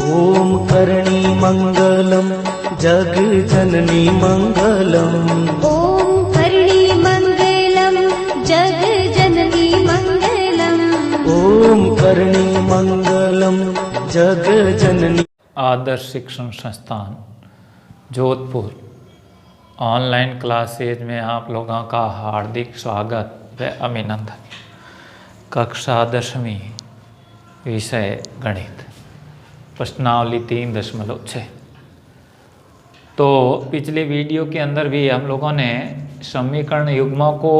ओम करणी मंगलम जग जननी मंगलम। ओम करणी मंगलम जग जननी मंगलम। ओम करणी मंगलम जग जननी। आदर्श शिक्षण संस्थान Jodhpur online classes में आप लोगों का हार्दिक स्वागत व अभिनंदन। कक्षा 10वीं विषय गणित, प्रश्नावली 3.6। तो पिछले वीडियो के अंदर भी हम लोगों ने समीकरण युग्मों को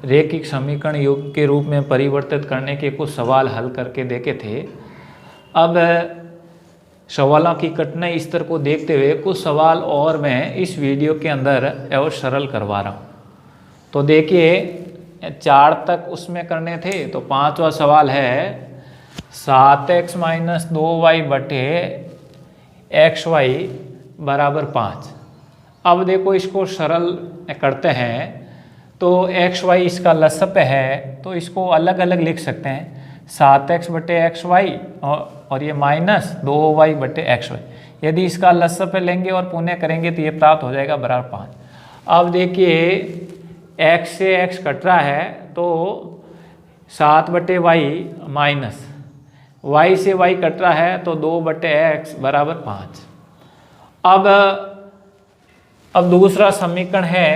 रैखिक समीकरण युग्म के रूप में परिवर्तित करने के कुछ सवाल हल करके देखे थे। अब सवालों की कठिनाई स्तर को देखते हुए कुछ सवाल और मैं इस वीडियो के अंदर और सरल करवा रहा हूँ। तो देखिए 4 तक उसमें करने थे, तो 5वां सवाल है 7x - 2y बटे xy बराबर 5। अब देखो इसको सरल करते हैं। तो xy इसका लसप है, तो इसको अलग अलग लिख सकते हैं, 7x बटे xy और ये -2y बटे xy। यदि इसका लसप लेंगे और पुण्य करेंगे तो ये प्राप्त हो जाएगा बराबर 5। अब देखिए x से x कट रहा है, तो 7 बटे y माइनस y से y कट रहा है, तो 2 बटे x बराबर 5। अब दूसरा समीकरण है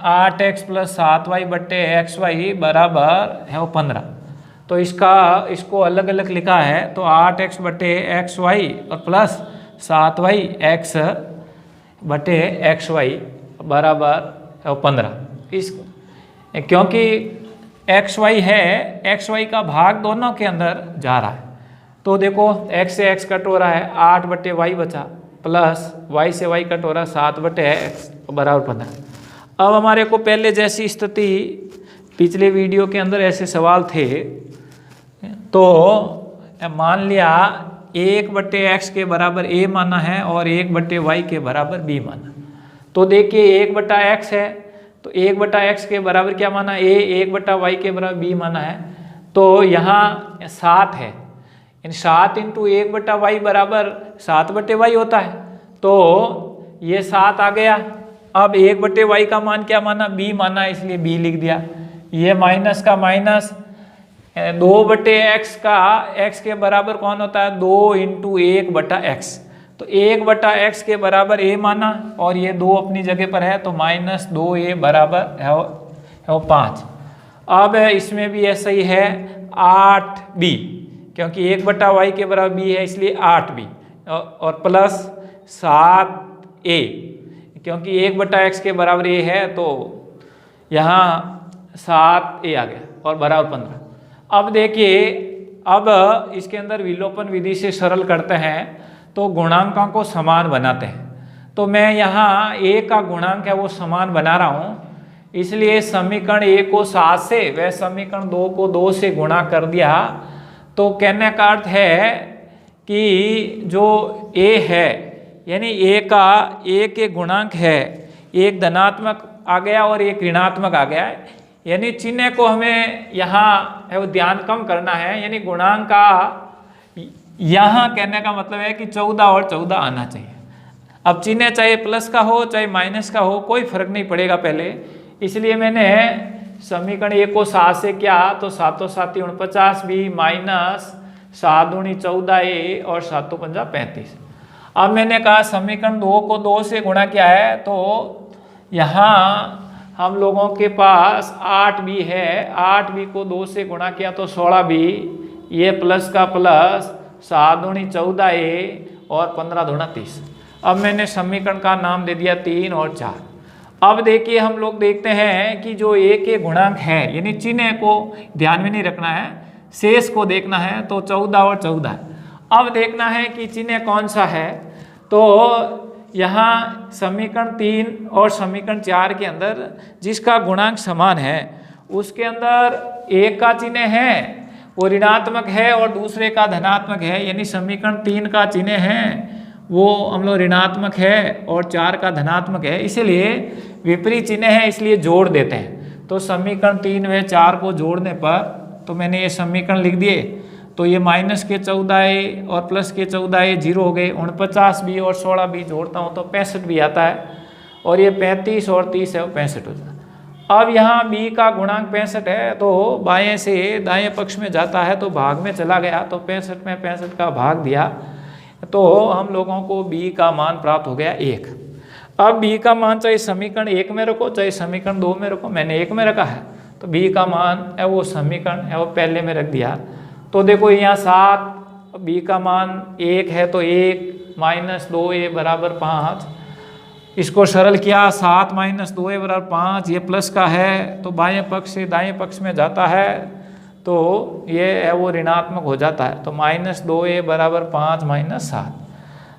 8x + 7y बटे xy बराबर है 15। तो इसको अलग अलग लिखा है, तो 8x बटे xy और प्लस 7y x बटे xy बराबर है 15। क्योंकि xy है, xy का भाग दोनों के अंदर जा रहा है। तो देखो x से x कट हो रहा है, 8 बटे y बचा, प्लस y से y कट हो रहा है, 7 बटे x बराबर 15। अब हमारे को पहले जैसी स्थिति पिछले वीडियो के अंदर ऐसे सवाल थे, तो मान लिया 1 बटे x के बराबर a माना है और 1 बटे y के बराबर b माना। तो देखिए 1 बटा x है, तो 1 बटा x के बराबर क्या माना, a, 1 बटा y के बराबर b माना है। तो यहाँ 7 है, 7 × 1 बटा y बराबर 7 बटे y होता है। तो ये 7 आ गया। अब 1 बटे y का मान क्या माना, b माना, इसलिए b लिख दिया। ये माइनस का माइनस, 2 बटे x का x के बराबर कौन होता है, 2 × 1 बटा x। तो 1 बटा x के बराबर a माना और ये 2 अपनी जगह पर है, तो -2a बराबर है 5। अब इसमें भी ऐसा ही है 8b, क्योंकि 1 बटा y के बराबर b है, इसलिए 8b और प्लस 7a, क्योंकि 1 बटा x के बराबर a है, तो यहाँ 7a आ गया और बराबर 15। अब देखिए, अब इसके अंदर विलोपन विधि से सरल करते हैं, तो गुणांकों को समान बनाते हैं। तो मैं यहाँ a का गुणांक है वो समान बना रहा हूँ, इसलिए समीकरण a को 7 से व समीकरण 2 को 2 से गुणा कर दिया। तो कहने का अर्थ है कि जो a है, यानी a के गुणांक है, एक धनात्मक आ गया और एक ऋणात्मक आ गया है, यानी चिन्ह को हमें यहाँ है वो ध्यान कम करना है। यानी गुणांक का यहाँ कहने का मतलब है कि 14 और 14 आना चाहिए। अब चिन्ह चाहे प्लस का हो चाहे माइनस का हो, कोई फर्क नहीं पड़ेगा पहले। इसलिए मैंने समीकरण a को 7 से किया, तो 7 × 7 = 49 b माइनस 7 × 14a और 7 × 5 = 35। अब मैंने कहा समीकरण 2 को 2 से गुणा किया है, तो यहाँ हम लोगों के पास 8b है, 8b को 2 से गुणा किया तो 16b, ये प्लस का प्लस 7 × 14a और 15 × 30। अब मैंने समीकरण का नाम दे दिया 3 और 4। अब देखिए हम लोग देखते हैं कि जो a के गुणांक है, यानी चिन्ह को ध्यान में नहीं रखना है, शेष को देखना है, तो 14 और 14 है। अब देखना है कि चिन्ह कौन सा है। तो यहाँ समीकरण 3 और समीकरण 4 के अंदर जिसका गुणांक समान है, उसके अंदर एक का चिन्ह है वो ऋणात्मक है और दूसरे का धनात्मक है। यानी समीकरण 3 का चिन्ह है वो हम लोग ऋणात्मक है और 4 का धनात्मक है, इसलिए विपरीत चिन्ह है, इसलिए जोड़ देते हैं। तो समीकरण 3 व 4 को जोड़ने पर, तो मैंने ये समीकरण लिख दिए, तो ये -14 और +14 जीरो हो गए। 49 भी और 16 भी जोड़ता हूँ तो 65 भी आता है, और ये 35 और 30 है वो 65 हो जाता है। अब यहाँ b का गुणांक 65 है, तो बाएं से दाएं पक्ष में जाता है तो भाग में चला गया, तो 65 में 65 का भाग दिया, तो हम लोगों को b का मान प्राप्त हो गया 1। अब b का मान चाहे समीकरण 1 में रखो चाहे समीकरण 2 में रखो, मैंने 1 में रखा है, तो b का मान है वो समीकरण है वो पहले में रख दिया। तो देखो यहाँ 7, b का मान 1 है तो 1 - 2a = 5, इसको सरल किया, 7 - 2a = 5, ये प्लस का है तो बाएं पक्ष से दाएं पक्ष में जाता है तो ये है वो ऋणात्मक हो जाता है, तो -2a = 5 - 7,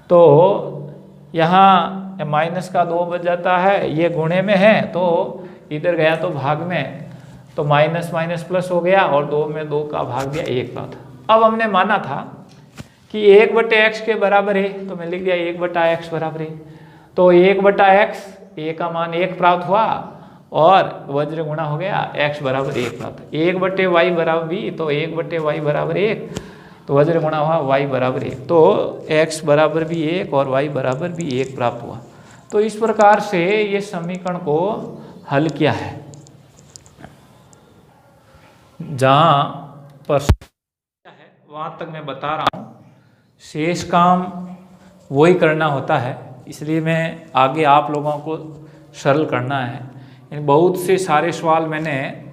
तो यहाँ माइनस का 2 बच जाता है, ये गुणे में है तो इधर गया तो भाग में, तो माइनस माइनस प्लस हो गया और 2 में 2 का भाग दिया 1 बात। अब हमने माना था कि 1/x के बराबर है, तो मैं लिख दिया 1/x बराबर है, तो 1/x a का मान 1 प्राप्त हुआ और वज्र गुणा हो गया x = 1 प्राप्त। 1/y = b, तो 1/y = 1, तो वज्र गुणा हुआ y = 1, तो x = भी 1 और y = भी 1 प्राप्त हुआ। तो इस प्रकार से ये समीकरण को हल किया है, जहाँ पर है वहाँ तक मैं बता रहा हूँ, शेष काम वही करना होता है, इसलिए मैं आगे आप लोगों को सरल करना है। बहुत से सारे सवाल मैंने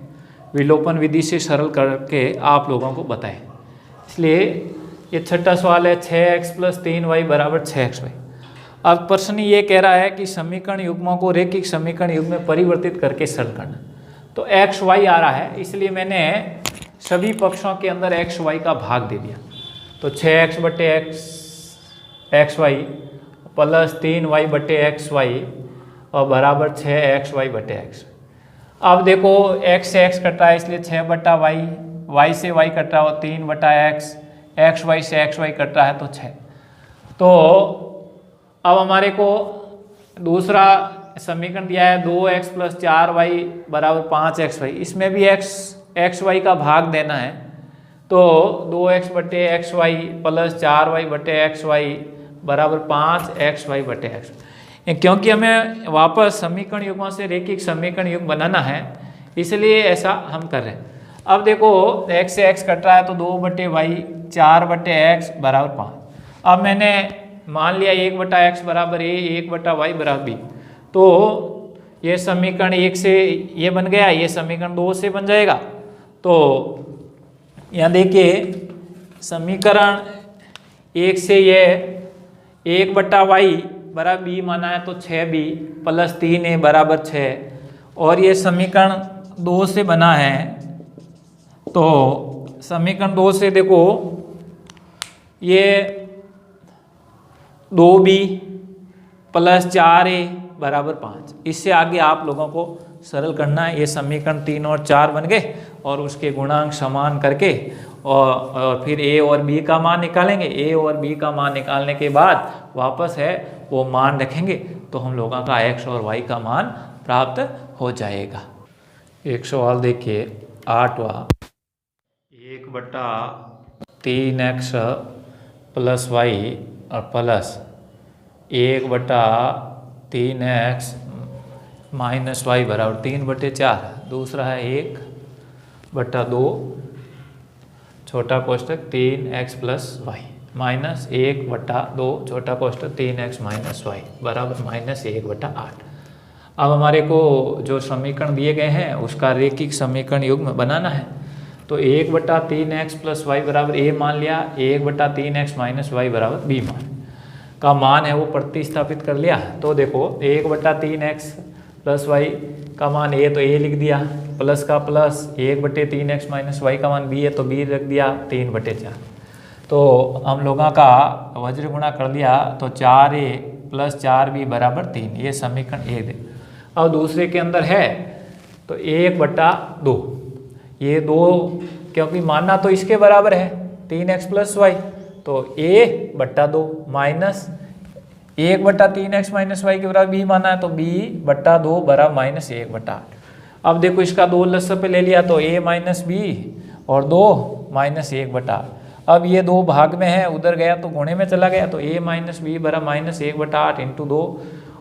विलोपन विधि से सरल करके आप लोगों को बताए, इसलिए ये छठा सवाल है 6x + 3y = 6xy। अब प्रश्न ये कह रहा है कि समीकरण युग्मों को रैखिक समीकरण युग्म में परिवर्तित करके सरल करना, तो x y आ रहा है, इसलिए मैंने सभी पक्षों के अंदर x y का भाग दे दिया, तो 6x/x xy + 3y/xy और बराबर 6xy/x। अब देखो x से x कट रहा है इसलिए 6/y, y से y कट रहा हो 3/x, xy से xy कट रहा है तो 6। तो अब हमारे को दूसरा समीकरण दिया है 2x + 4y = 5xy, इसमें भी xy का भाग देना है, तो 2x/xy + 4y/xy = 5xy/x। क्योंकि हमें वापस समीकरण युग्मों से रैखिक समीकरण युग्म बनाना है, इसलिए ऐसा हम कर रहे हैं। अब देखो x से x कट रहा है तो 2/y 4/x = 5। अब मैंने मान लिया 1/x = a, 1/y = b, तो ये समीकरण 1 से ये बन गया, ये समीकरण 2 से बन जाएगा। तो यहाँ देखिए समीकरण 1 से ये 1/y = b माना है तो 6b + 3a = 6, और ये समीकरण 2 से बना है, तो समीकरण 2 से देखो ये 2b + 4a = 5। इससे आगे आप लोगों को सरल करना है। ये समीकरण 3 और 4 बन गए और उसके गुणांक समान करके और फिर a और b का मान निकालेंगे। a और b का मान निकालने के बाद वापस है वो मान रखेंगे, तो हम लोगों का x और y का मान प्राप्त हो जाएगा। एक सवाल देखिए 8वां, 1/3x + y और प्लस 1/3x - y = 3/4। दूसरा है 1/2 छोटा कोष्ठक 3x + y -1/2 छोटा कोष्ठक 3x - y बराबर -1/8। अब हमारे को जो समीकरण दिए गए हैं उसका रैखिक समीकरण युग्म बनाना है, तो 1/3x + y = a मान लिया, 1/3x - y = b का मान है वो प्रतिस्थापित कर लिया। तो देखो 1/3x + y का मान a, तो a लिख दिया, प्लस का प्लस 1/3x - y का मान b है तो b रख दिया 3/4। तो हम लोगों का वज्र गुणा कर लिया, तो 4a + 4b = 3, ये समीकरण 1 है। अब दूसरे के अंदर है तो 1/2, ये 2 क्योंकि मानना तो इसके बराबर है 3x + y, तो a/2 माइनस 1/3x - y के बराबर b माना है तो b/2 बराबर -1/8। अब देखो इसका 2 लसर पे ले लिया तो a - b और 2 -1/8। अब ये 2 भाग में है, उधर गया तो गुणे में चला गया, तो a माइनस बी बरा -1/8 इंटू 2,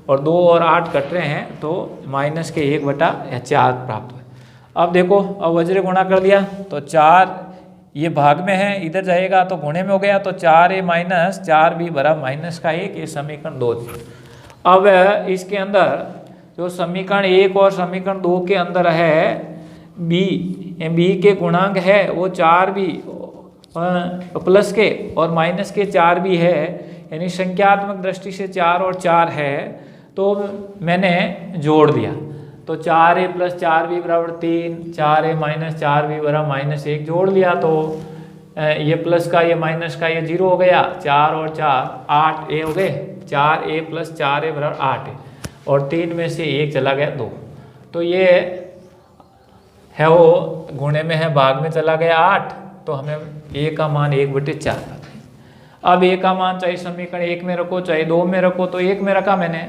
और 2 और 8 कट रहे हैं तो माइनस के 1/4 प्राप्त हुए। अब देखो, अब वज्र गुणा कर दिया तो 4 ये भाग में है, इधर जाएगा तो गुणे में हो गया, तो 4a माइनस 4b बरा -1, ये समीकरण 2 थी। अब इसके अंदर जो समीकरण 1 और समीकरण 2 के अंदर है b के गुणांक है वो 4b प्लस के और माइनस के 4b है, यानी संख्यात्मक दृष्टि से 4 और 4 है, तो मैंने जोड़ दिया। तो 4a प्लस 4b बराबर 3, 4a माइनस 4b बराबर -1 जोड़ लिया, तो ये प्लस का ये माइनस का ये 0 हो गया, 4 और 4 8a हो गए, 4a प्लस 4a बराबर 8a, और 3 में से 1 चला गया 2, तो ये है वो गुणे में है, भाग में चला गया 8, तो हमें a का मान 1/4 आता है। अब a का मान चाहे समीकरण 1 में रखो चाहे 2 में रखो, तो 1 में रखा मैंने,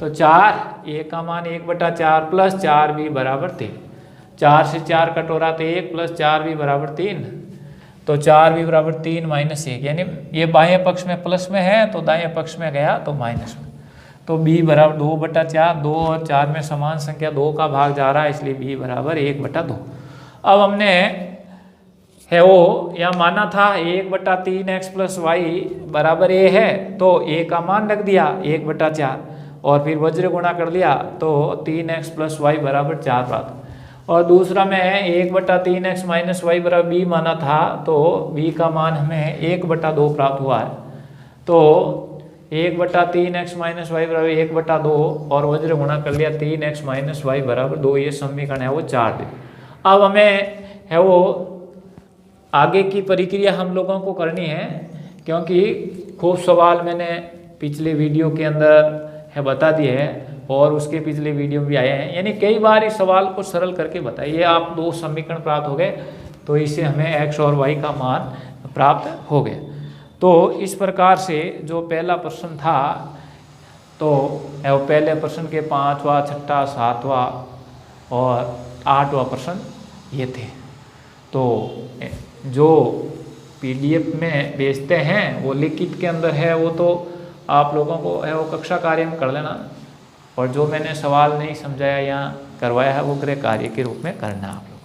तो 4 a का मान 1/4 प्लस 4b बराबर 3, 4 से 4 कटोरा तो 1 प्लस 4b बराबर 3, तो 4b बराबर 3 -1, यानी ये बाह्य पक्ष में प्लस में है तो दाएं पक्ष में गया तो माइनस में, तो b बराबर 2/4, 2 और 4 में समान संख्या 2 का भाग जा रहा है, इसलिए b बराबर 1/2। अब हमने है वो या माना था 1/3x प्लस वाई बराबर a है, तो a का मान रख दिया 1/4 और फिर वज्र गुणा कर लिया, तो 3x प्लस वाई बराबर 4 प्राप्त। और दूसरा में 1/3x माइनस वाई बराबर b माना था, तो b का मान हमें 1/2 प्राप्त हुआ है, तो 1/3x माइनस वाई बराबर 1/2 और वज्र गुणा कर लिया 3x माइनस वाई बराबर 2, ये समीकरण है वो 4 दे। अब हमें है वो आगे की प्रक्रिया हम लोगों को करनी है, क्योंकि खूब सवाल मैंने पिछले वीडियो के अंदर है बता दिए हैं और उसके पिछले वीडियो भी आए हैं, यानी कई बार इस सवाल को सरल करके बताइए। आप 2 समीकरण प्राप्त हो गए, तो इससे हमें x और y का मान प्राप्त हो गया। तो इस प्रकार से जो पहला प्रश्न था, तो पहले प्रश्न के 5वां, 6वां, 7वां और 8वां प्रश्न ये थे। तो जो PDF में भेजते हैं वो लिखित के अंदर है, वो तो आप लोगों को है वो कक्षा कार्य में कर लेना, और जो मैंने सवाल नहीं समझाया या करवाया है वो गृह कार्य के रूप में करना आप।